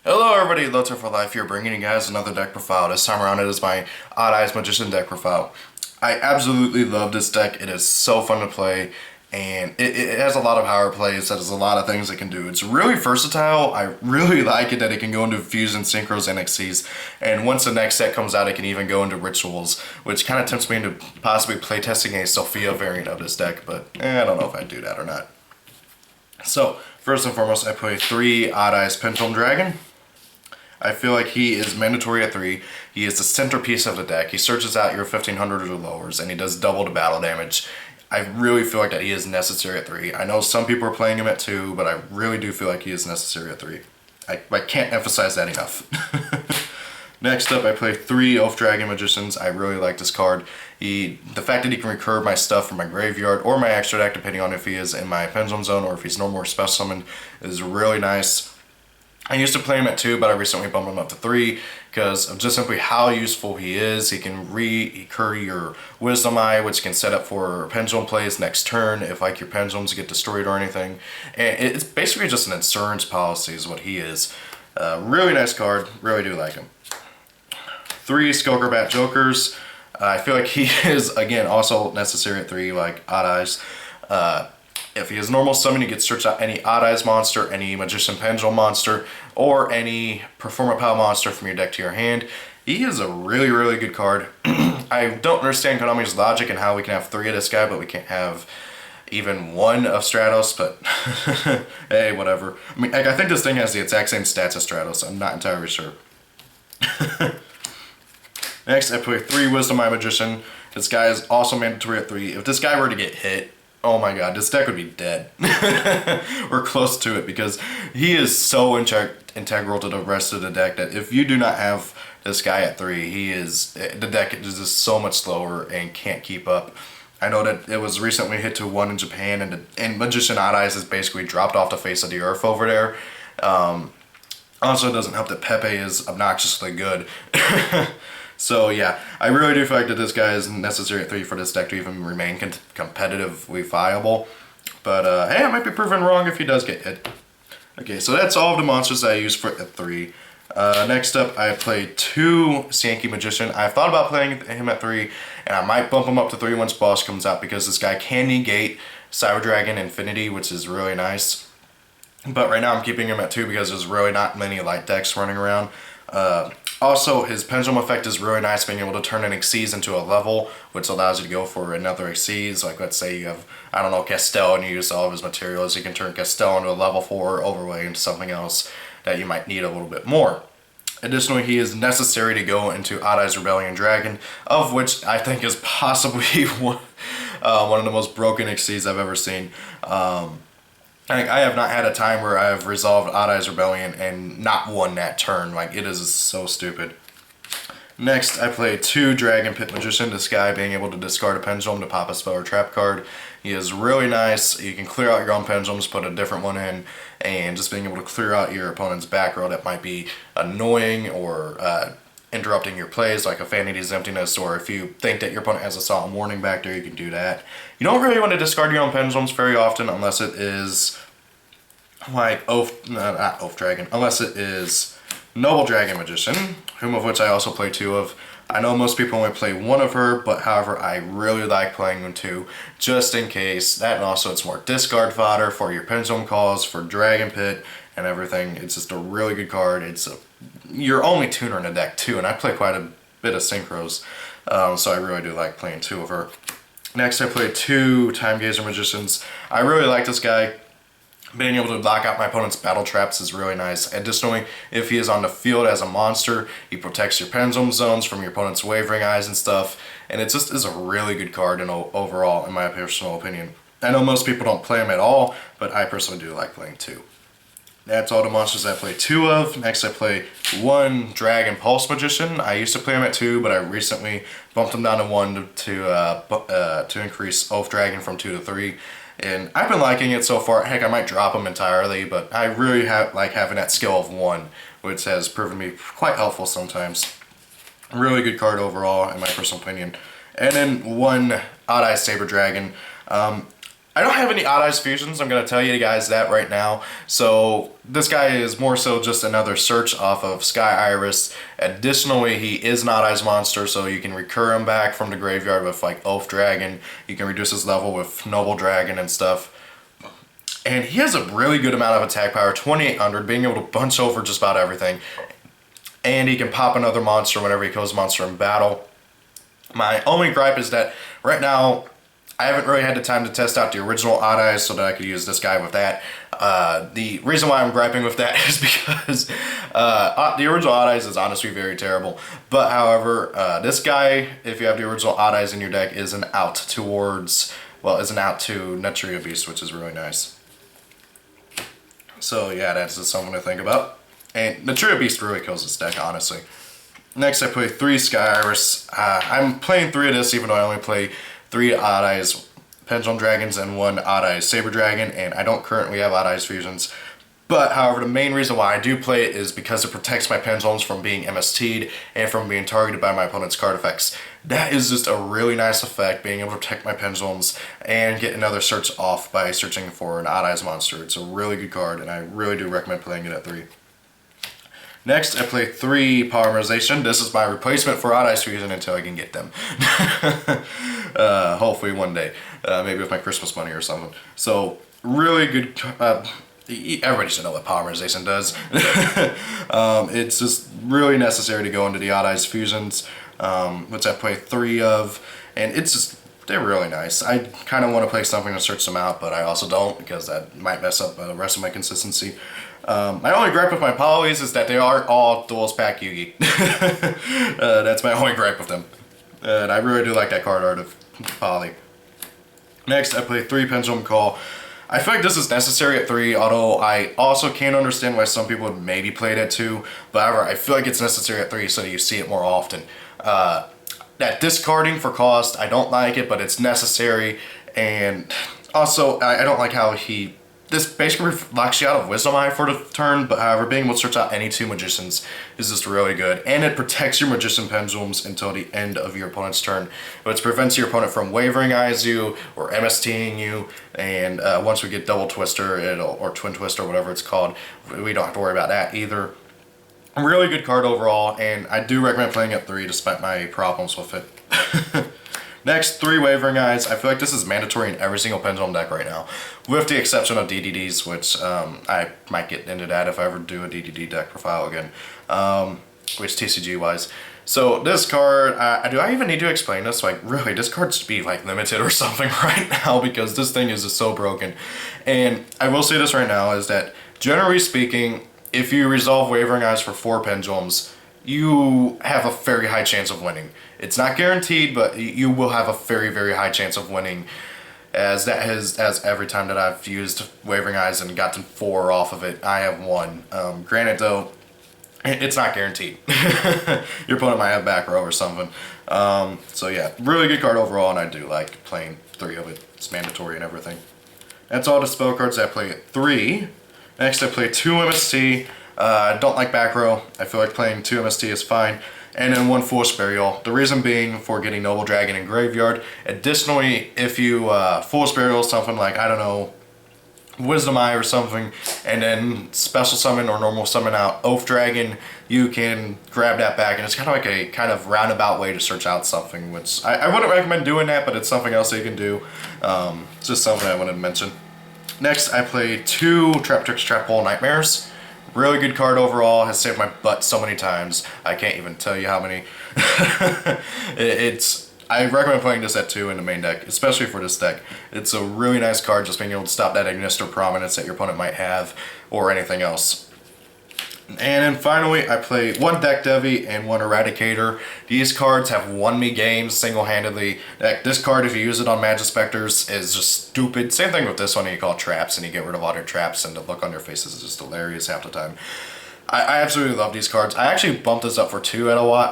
Hello everybody, Lotar for Life here, bringing you guys another deck profile. This time around it is my Odd Eyes Magician deck profile. I absolutely love this deck. It is so fun to play, and it has a lot of power plays. That has a lot of things it can do. It's really versatile. I really like it that it can go into Fusion, Synchros, NXCs, and once the next set comes out, it can even go into Rituals, which kind of tempts me into possibly playtesting a Sophia variant of this deck, but I don't know if I'd do that or not. So, first and foremost, I play 3 Odd Eyes Pendulum Dragon. I feel like he is mandatory at 3. He is the centerpiece of the deck. He searches out your 1500 or lowers, and he does double the battle damage. I really feel like that he is necessary at 3. I know some people are playing him at 2, but I really do feel like he is necessary at 3. I can't emphasize that enough. Next up, I play 3 Oath Dragon Magicians. I really like this card. The fact that he can recur my stuff from my graveyard or my extra deck, depending on if he is in my Pendulum Zone or if he's normal or special summoned, is really nice. I used to play him at 2, but I recently bumped him up to 3 because of just simply how useful he is. He can recur your Wisdom Eye, which can set up for pendulum plays next turn if like your pendulums get destroyed or anything. And it's basically just an insurance policy is what he is. Really nice card. Really do like him. 3 Skullcrobat Jokers. I feel like he is, again, also necessary at 3, like Odd Eyes. If he is normal summon, you get to search out any Odd Eyes monster, any Magician Pendulum monster, or any Performer Power monster from your deck to your hand. He is a really, really good card. I don't understand Konami's logic and how we can have 3 of this guy, but we can't have even 1 of Stratos, but hey, whatever. I mean, I think this thing has the exact same stats as Stratos. I'm not entirely sure. Next, I play 3 Wisdom Eye Magician. This guy is also mandatory at 3. If this guy were to get hit, oh my god, this deck would be dead. We're close to it because he is so integral to the rest of the deck that if you do not have this guy at 3, the deck is just so much slower and can't keep up. I know that it was recently hit to 1 in Japan, and Magician Odd Eyes has basically dropped off the face of the earth over there. Also, it doesn't help that Pepe is obnoxiously good. So yeah, I really do feel like that this guy is necessary at 3 for this deck to even remain competitively viable. But hey, I might be proven wrong if he does get hit. Okay, so that's all of the monsters I use for at 3. Next up, I play 2 Sankey Magician. I've thought about playing him at 3, and I might bump him up to 3 once boss comes out because this guy can negate Cyber Dragon Infinity, which is really nice. But right now I'm keeping him at 2 because there's really not many light decks running around. Also, his pendulum effect is really nice, being able to turn an Xyz into a level, which allows you to go for another Xyz. Like, let's say you have, I don't know, Castel, and you use all of his materials. You can turn Castel into a level 4 overlay into something else that you might need a little bit more. Additionally, he is necessary to go into Odd Eyes Rebellion Dragon, of which I think is possibly one of the most broken Xyz I've ever seen. I have not had a time where I have resolved Odd Eyes Rebellion and not won that turn. Like, it is so stupid. Next, I play 2 Dragon Pit Magician. This guy being able to discard a pendulum to pop a spell or trap card. He is really nice. You can clear out your own pendulums, put a different one in, and just being able to clear out your opponent's back row that might be annoying or interrupting your plays, like a Vanity's Emptiness, or if you think that your opponent has a Solemn Warning back there, you can do that. You don't really want to discard your own pendulums very often unless it is like not Oath Dragon, unless it is Noble Dragon Magician, whom of which I also play 2 of. I know most people only play 1 of her, but however, I really like playing them 2, just in case. That, and also it's more discard fodder for your pendulum calls, for Dragon Pit, and everything. It's just a really good card. It's your only tuner in the deck too, and I play quite a bit of Synchros, so I really do like playing 2 of her. Next, I play 2 Time Gazer Magicians. I really like this guy. Being able to lock out my opponent's battle traps is really nice. Additionally, if he is on the field as a monster, he protects your pendulum zones from your opponent's wavering eyes and stuff, and it just is a really good card overall, in my personal opinion. I know most people don't play him at all, but I personally do like playing 2. That's all the monsters I play 2 of. Next, I play 1 Dragon Pulse Magician. I used to play him at 2, but I recently bumped him down to 1 to increase Oath Dragon from 2 to 3. And I've been liking it so far. Heck, I might drop him entirely, but I really like having that skill of 1, which has proven to be quite helpful sometimes. Really good card overall, in my personal opinion. And then 1 Odd Eye Saber Dragon. I don't have any Odd Eyes fusions, I'm going to tell you guys that right now. So this guy is more so just another search off of Sky Iris. Additionally, he is an Odd Eyes monster, so you can recur him back from the graveyard with like Oath Dragon. You can reduce his level with Noble Dragon and stuff. And he has a really good amount of attack power, 2800, being able to bunch over just about everything. And he can pop another monster whenever he kills a monster in battle. My only gripe is that right now, I haven't really had the time to test out the original Odd Eyes so that I could use this guy with that. The reason why I'm griping with that is because the original Odd Eyes is honestly very terrible. But however, this guy, if you have the original Odd Eyes in your deck, is an out towards, well, is an out to Netria Beast, which is really nice. So yeah, that's just something to think about. And Netria Beast really kills this deck, honestly. Next, I play 3 Sky Iris. I'm playing 3 of this, even though I only play 3 Odd Eyes Pendulum Dragons and 1 Odd Eyes Saber Dragon, and I don't currently have Odd Eyes fusions. But, however, the main reason why I do play it is because it protects my Pendulums from being MST'd and from being targeted by my opponent's card effects. That is just a really nice effect, being able to protect my Pendulums and get another search off by searching for an Odd Eyes monster. It's a really good card, and I really do recommend playing it at 3. Next, I play 3 Polymerization. This is my replacement for Odd Eyes Fusion until I can get them. Hopefully one day. Maybe with my Christmas money or something. So, really good... everybody should know what Polymerization does. It's just really necessary to go into the Odd Eyes Fusions, which I play 3 of. And it's just... they're really nice. I kind of want to play something to search them out, but I also don't because that might mess up the rest of my consistency. My only gripe with my polys is that they are all dual pack Yugi. That's my only gripe with them. And I really do like that card art of Poly. Next, I play 3 Pendulum Call. I feel like this is necessary at 3, although I also can't understand why some people would maybe play it at 2. But however, I feel like it's necessary at 3 so that you see it more often. That discarding for cost, I don't like it, but it's necessary. And also, I don't like how this basically locks you out of Wisdom Eye for the turn, but however, being able to search out any 2 Magicians is just really good. And it protects your Magician Pendulums until the end of your opponent's turn, which prevents your opponent from Wavering Eyes you or MSTing you. And once we get Double Twister, or Twin Twister, whatever it's called, we don't have to worry about that either. A really good card overall, and I do recommend playing at 3 despite my problems with it. Next, 3 Wavering Eyes. I feel like this is mandatory in every single Pendulum deck right now, with the exception of DDDs, which I might get into that if I ever do a DDD deck profile again, which TCG-wise. So this card, do I even need to explain this? Like, really, this card should be like limited or something right now because this thing is just so broken. And I will say this right now is that, generally speaking, if you resolve Wavering Eyes for 4 Pendulums, you have a very high chance of winning. It's not guaranteed, but you will have a very, very high chance of winning, as every time that I've used Wavering Eyes and gotten 4 off of it, I have won. Granted, though, it's not guaranteed. Your opponent might have back row or something. So yeah, really good card overall, and I do like playing 3 of it. It's mandatory and everything. That's all the spell cards I play at 3. Next, I play 2 MST. I don't like back row. I feel like playing 2 MST is fine. And then 1 Force Burial. The reason being for getting Noble Dragon in Graveyard. Additionally, if you Force Burial something like, I don't know, Wisdom Eye or something, and then special summon or normal summon out Oath Dragon, you can grab that back, and it's kind of like a kind of roundabout way to search out something, which I wouldn't recommend doing that, but it's something else that you can do. It's just something I wanted to mention. Next, I play 2 Trap Tricks Trap Hole Nightmares. Really good card overall, has saved my butt so many times. I can't even tell you how many. I recommend playing this at 2 in the main deck, especially for this deck. It's a really nice card, just being able to stop that Ignister Prominence that your opponent might have, or anything else. And then finally, I play 1 Deck Devi and 1 Eradicator. These cards have won me games single-handedly. This card, if you use it on Magic Specters, is just stupid. Same thing with this one, you call traps and you get rid of all your traps, and the look on your faces is just hilarious half the time. I absolutely love these cards. I actually bumped this up for 2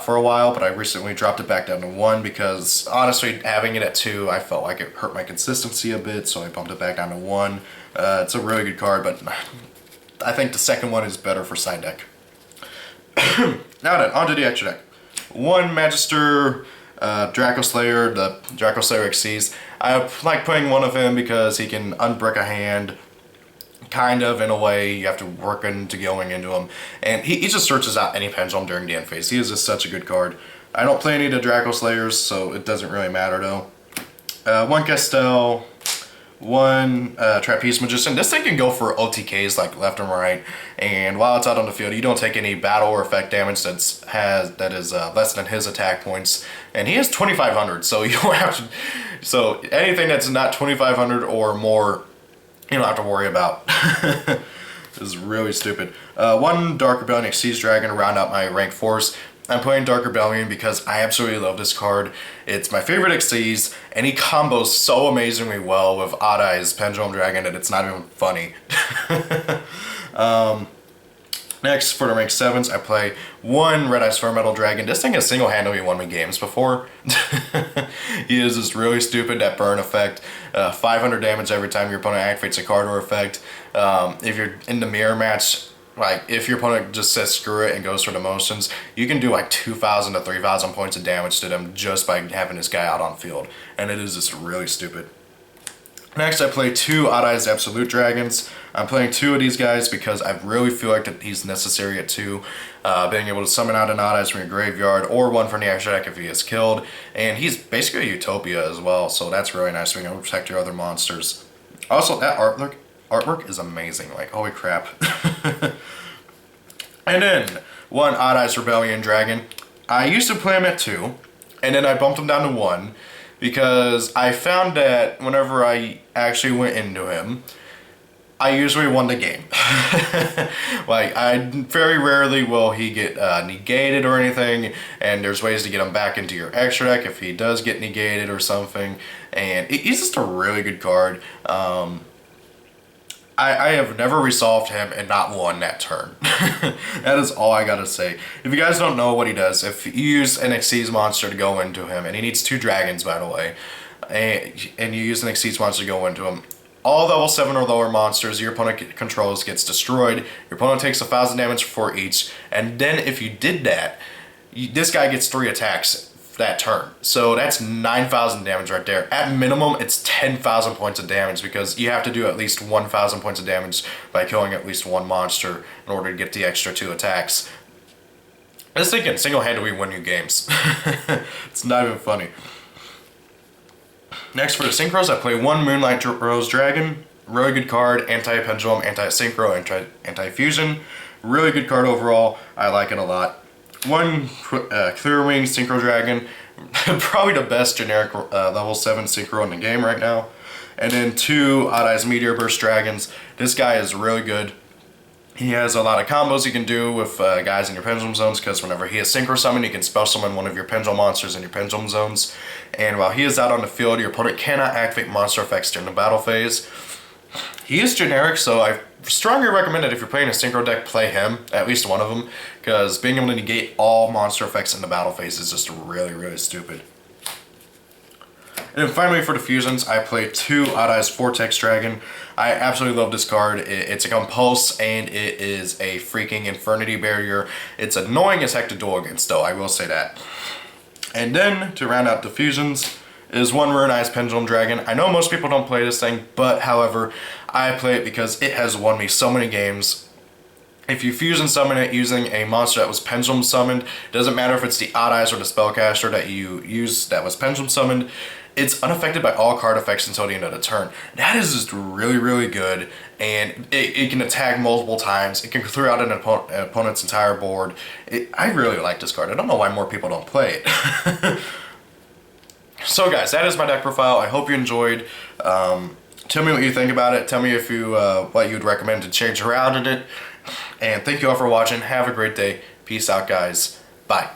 for a while, but I recently dropped it back down to 1 because, honestly, having it at 2, I felt like it hurt my consistency a bit, so I bumped it back down to 1. It's a really good card, but I think the second one is better for side deck. Now then, onto the extra deck. 1 Magister Draco Slayer, the Draco Slayer XCs. I like playing one of him because he can unbrick a hand, kind of, in a way. You have to work into going into him. And he just searches out any pendulum during the end phase. He is just such a good card. I don't play any of the Draco Slayers, so it doesn't really matter though. One Castel, one Trapeze Magician. This thing can go for OTKs like left and right, and while it's out on the field, you don't take any battle or effect damage that is less than his attack points, and he has 2,500, so you don't have to. So anything that's not 2,500 or more, you don't have to worry about. This is really stupid. One Dark Rebellion Xyz Dragon to round out my rank force. I'm playing Dark Rebellion because I absolutely love this card. It's my favorite Xyz, and he combos so amazingly well with Odd Eyes Pendulum Dragon that it's not even funny. Next, for the rank 7s, I play one Red Eyes Fur Metal Dragon. This thing has single-handedly won me games before. He is just really stupid, that burn effect. 500 damage every time your opponent activates a card or effect. If you're in the mirror match, like, if your opponent just says screw it and goes for the motions, you can do like 2,000 to 3,000 points of damage to them just by having this guy out on field. And it is just really stupid. Next, I play two Odd Eyes Absolute Dragons. I'm playing two of these guys because I really feel like that he's necessary at 2. Being able to summon out an Odd Eyes from your graveyard, or one from the extra deck if he is killed. And he's basically a Utopia as well, so that's really nice, being able to protect your other monsters. Also, that artwork is amazing, like, holy crap. And then, one Odd Eyes Rebellion Dragon. I used to play him at 2, and then I bumped him down to 1, because I found that whenever I actually went into him, I usually won the game. Like, I very rarely will he get negated or anything, and there's ways to get him back into your extra deck if he does get negated or something, and he's just a really good card. I have never resolved him and not won that turn. That is all I gotta say. If you guys don't know what he does, if you use an Xyz monster to go into him, and he needs 2 dragons, by the way, and you use an Xyz monster to go into him, all level 7 or lower monsters your opponent controls gets destroyed. Your opponent takes 1,000 damage for each, and then if you did that, this guy gets 3 attacks that turn. So that's 9,000 damage right there. At minimum, it's 10,000 points of damage, because you have to do at least 1,000 points of damage by killing at least one monster in order to get the extra 2 attacks. This thing can single-handedly win you games. It's not even funny. Next, for the Synchros, I play one Moonlight Rose Dragon. Really good card, anti-pendulum, anti-synchro, anti-fusion. Really good card overall. I like it a lot. One Clear Wing Synchro Dragon, probably the best generic level 7 Synchro in the game right now. And then 2 Odd Eyes Meteor Burst Dragons. This guy is really good. He has a lot of combos you can do with guys in your pendulum zones, because whenever he is Synchro Summon, you can spell summon one of your pendulum monsters in your pendulum zones. And while he is out on the field, your opponent cannot activate monster effects during the battle phase. He is generic, so I strongly recommend that if you're playing a Synchro deck, play him, at least one of them, because being able to negate all monster effects in the battle phase is just really, really stupid. And then finally, for the fusions, I play 2 Odd Eyes Vortex Dragon. I absolutely love this card. It's a compulse, and it is a freaking Infernity Barrier. It's annoying as heck to duel against, though, I will say that. And then, to round out the fusions, is one Ruin Eyes Pendulum Dragon. I know most people don't play this thing, but however, I play it because it has won me so many games. If you fusion summon it using a monster that was pendulum summoned, doesn't matter if it's the Odd Eyes or the Spellcaster that you use that was pendulum summoned, it's unaffected by all card effects until the end of the turn. That is just really, really good, and it can attack multiple times. It can clear out an opponent's entire board. I really like this card. I don't know why more people don't play it. So guys, that is my deck profile. I hope you enjoyed. Tell me what you think about it. Tell me if you what you'd recommend to change around in it. And thank you all for watching. Have a great day. Peace out, guys. Bye.